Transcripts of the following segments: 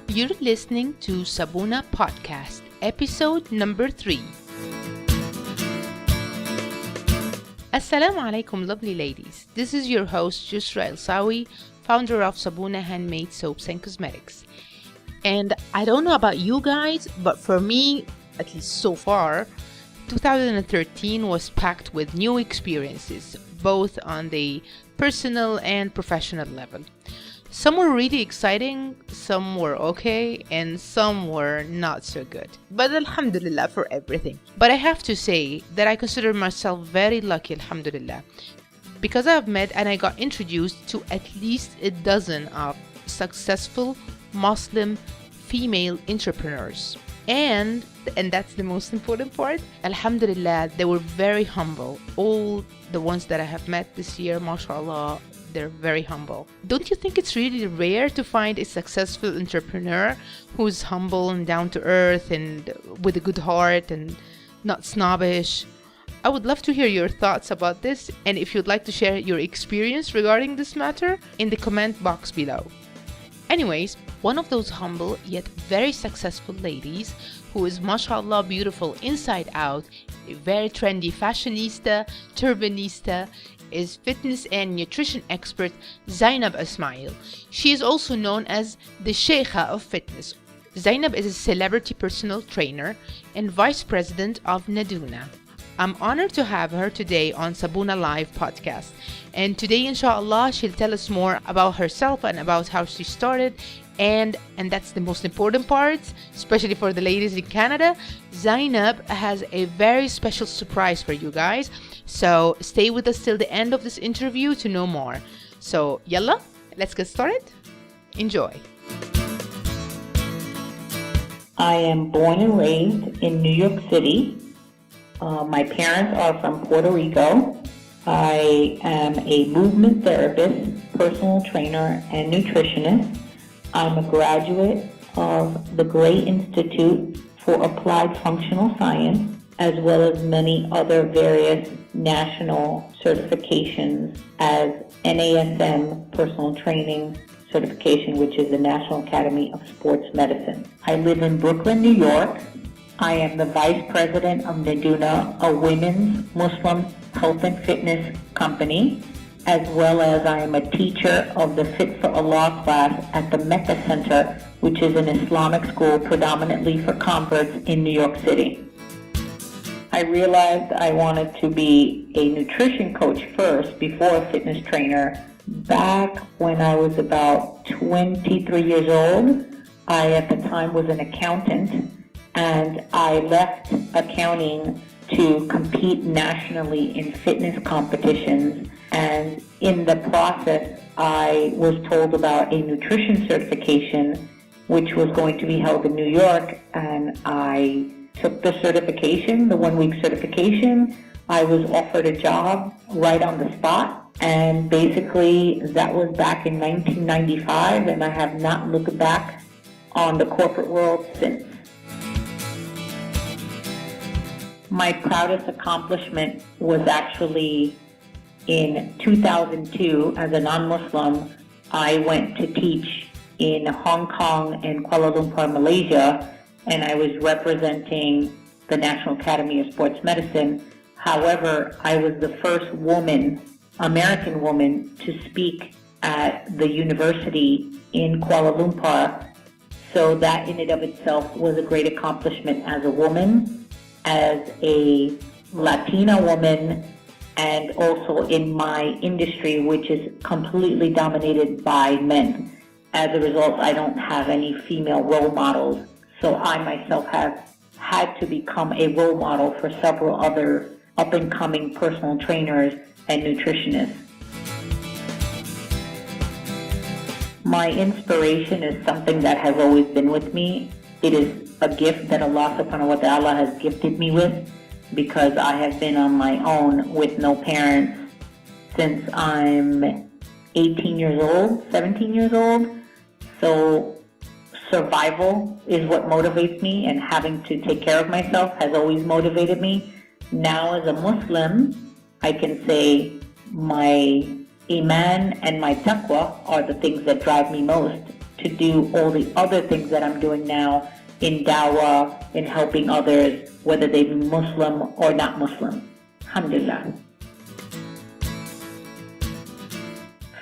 You're listening to Sabouna Podcast, episode number 3. Assalamu alaikum, lovely ladies. This is your host, Yusra El-Sawi, founder of Sabouna Handmade Soaps and Cosmetics. And I don't know about you guys, but for me, at least so far, 2013 was packed with new experiences, both on the personal and professional level. Some were really exciting, some were okay, and some were not so good. But alhamdulillah for everything. But I have to say that I consider myself very lucky, alhamdulillah, because I've met and I got introduced to at least a dozen of successful Muslim female entrepreneurs. And that's the most important part, alhamdulillah, they were very humble. All the ones that I have met this year, mashallah, they're very humble. Don't you think it's really rare to find a successful entrepreneur who's humble and down to earth and with a good heart and not snobbish? I would love to hear your thoughts about this, and if you'd like to share your experience regarding this matter, in the comment box below. Anyways, one of those humble yet very successful ladies who is mashallah beautiful inside out, a very trendy fashionista, turbanista, is fitness and nutrition expert Zainab Ismail. She is also known as the Sheikha of Fitness. Zainab is a celebrity personal trainer and vice president of Naduna. I'm honored to have her today on Sabouna Live podcast. And today, InshaAllah, she'll tell us more about herself and about how she started. And that's the most important part, especially for the ladies in Canada. Zainab has a very special surprise for you guys. So stay with us till the end of this interview to know more. So yalla, let's get started. Enjoy. I am born and raised in New York City. My parents are from Puerto Rico. I am a movement therapist, personal trainer, and nutritionist. I'm a graduate of the Gray Institute for Applied Functional Science, as well as many other various national certifications as NASM Personal Training Certification, which is the National Academy of Sports Medicine. I live in Brooklyn, New York. I am the vice president of Naduna, a women's Muslim health and fitness company, as well as I am a teacher of the Fit for Allah class at the Mecca Center, which is an Islamic school predominantly for converts in New York City. I realized I wanted to be a nutrition coach first before a fitness trainer. Back when I was about 23 years old, I at the time was an accountant, and I left accounting to compete nationally in fitness competitions. And in the process, I was told about a nutrition certification, which was going to be held in New York, and I took the certification, the 1-week certification. I was offered a job right on the spot, and basically that was back in 1995, and I have not looked back on the corporate world since. My proudest accomplishment was actually in 2002. As a non-Muslim, I went to teach in Hong Kong and Kuala Lumpur, Malaysia, and I was representing the National Academy of Sports Medicine. However, I was the first woman, American woman, to speak at the university in Kuala Lumpur. So that in and of itself was a great accomplishment as a woman, as a Latina woman, and also in my industry, which is completely dominated by men. As a result, I don't have any female role models. So I myself have had to become a role model for several other up-and-coming personal trainers and nutritionists. My inspiration is something that has always been with me. It is a gift that Allah subhanahu wa ta'ala has gifted me with, because I have been on my own with no parents since I'm 18 years old, 17 years old. So survival is what motivates me, and having to take care of myself has always motivated me. Now as a Muslim, I can say my Iman and my taqwa are the things that drive me most. to do all the other things that I'm doing now in dawah, in helping others, whether they be Muslim or not Muslim. Alhamdulillah.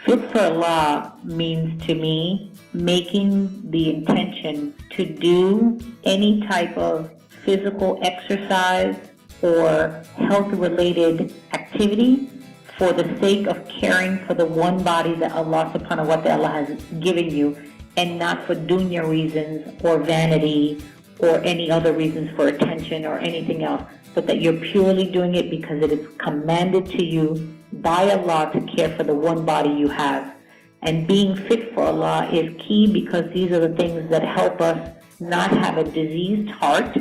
Fit for Allah means to me making the intention to do any type of physical exercise or health-related activity for the sake of caring for the one body that Allah subhanahu wa ta'ala has given you, and not for dunya reasons or vanity or any other reasons for attention or anything else, but that you're purely doing it because it is commanded to you by Allah to care for the one body you have. And being fit for Allah is key because these are the things that help us not have a diseased heart,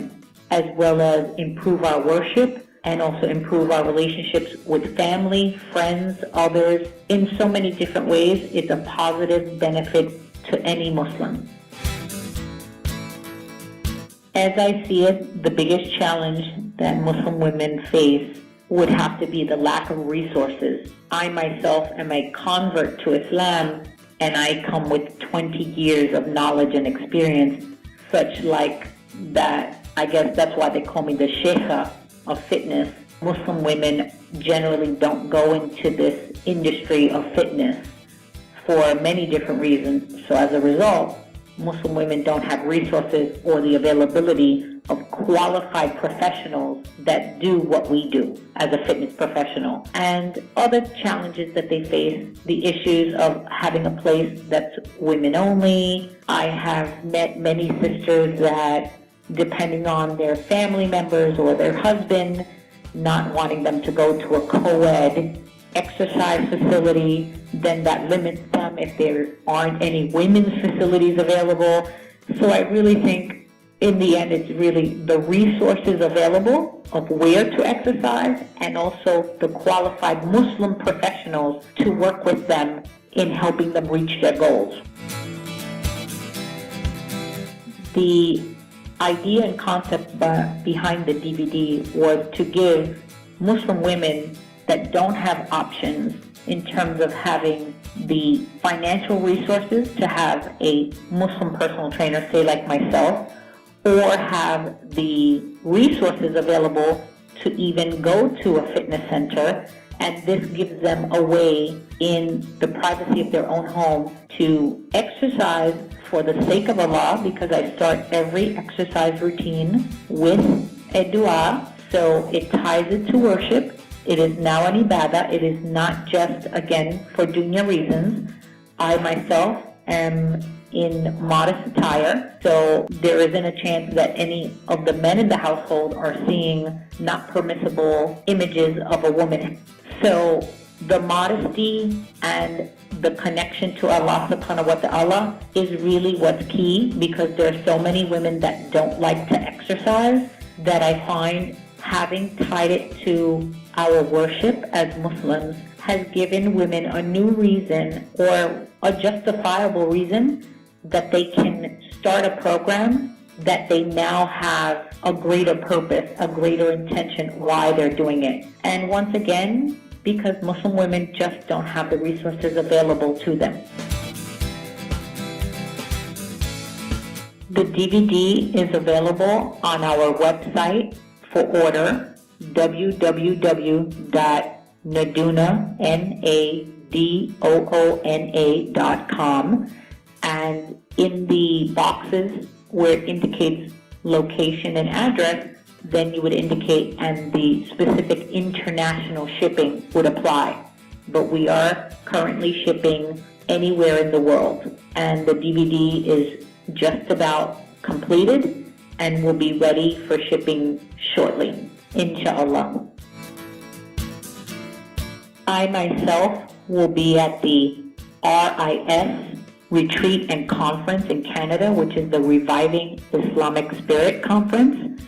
as well as improve our worship and also improve our relationships with family, friends, others. In so many different ways, it's a positive benefit to any Muslim. As I see it, the biggest challenge that Muslim women face would have to be the lack of resources. I myself am a convert to Islam, and I come with 20 years of knowledge and experience, such like that. I guess that's why they call me the Sheikha of fitness. Muslim women generally don't go into this industry of fitness for many different reasons. So as a result, Muslim women don't have resources or the availability of qualified professionals that do what we do as a fitness professional. And other challenges that they face, the issues of having a place that's women only. I have met many sisters that, depending on their family members or their husband, not wanting them to go to a co-ed exercise facility, then that limits them if there aren't any women's facilities available. So I really think in the end it's really the resources available of where to exercise, and also the qualified Muslim professionals to work with them in helping them reach their goals. The idea and concept behind the DVD was to give Muslim women that don't have options in terms of having the financial resources to have a Muslim personal trainer, say like myself, or have the resources available to even go to a fitness center, and this gives them a way in the privacy of their own home to exercise for the sake of Allah, because I start every exercise routine with a dua, so it ties it to worship. It is now an ibadah. It is not just, again, for dunya reasons. I myself am in modest attire, so there isn't a chance that any of the men in the household are seeing not permissible images of a woman. So the modesty and the connection to Allah subhanahu wa ta'ala is really what's key, because there are so many women that don't like to exercise that I find having tied it to our worship as Muslims has given women a new reason, or a justifiable reason, that they can start a program that they now have a greater purpose, a greater intention why they're doing it. And once again, because Muslim women just don't have the resources available to them. The DVD is available on our website for order, www.nadoona.com, and in the boxes where it indicates location and address, then you would indicate, and the specific international shipping would apply. But we are currently shipping anywhere in the world, and the DVD is just about completed and will be ready for shipping shortly, InshaAllah. I myself will be at the RIS Retreat and Conference in Canada, which is the Reviving Islamic Spirit Conference.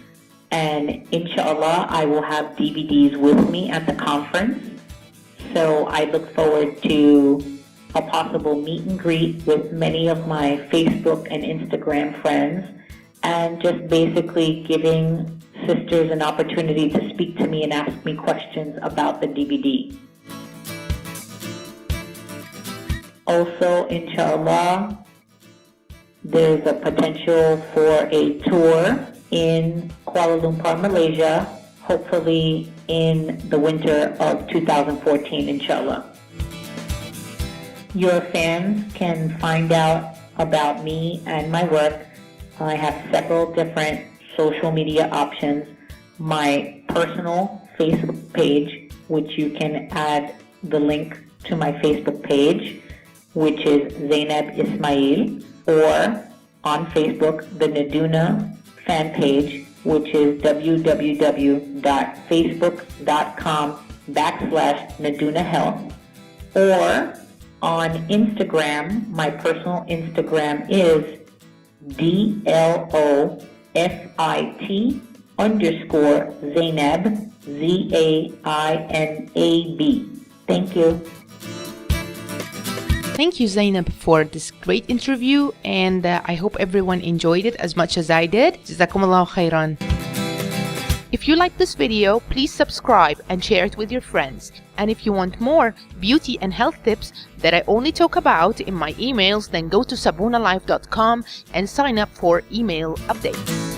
And InshaAllah, I will have DVDs with me at the conference. So I look forward to a possible meet and greet with many of my Facebook and Instagram friends, and just basically giving sisters an opportunity to speak to me and ask me questions about the DVD. Also, InshaAllah, There's a potential for a tour in Kuala Lumpur, Malaysia, hopefully in the winter of 2014, InshaAllah. Your fans can find out about me and my work. I have several different social media options. My personal Facebook page, which you can add the link to my Facebook page, which is Zainab Ismail, or on Facebook, the Naduna fan page, which is www.facebook.com/Naduna Health, or on Instagram, my personal Instagram is DLOFIT_Zainab, ZAINAB. Thank you. Thank you, Zainab, for this great interview, and I hope everyone enjoyed it as much as I did. Jazakumullahu khairan. If you like this video, please subscribe and share it with your friends. And if you want more beauty and health tips that I only talk about in my emails, then go to sabounalife.com and sign up for email updates.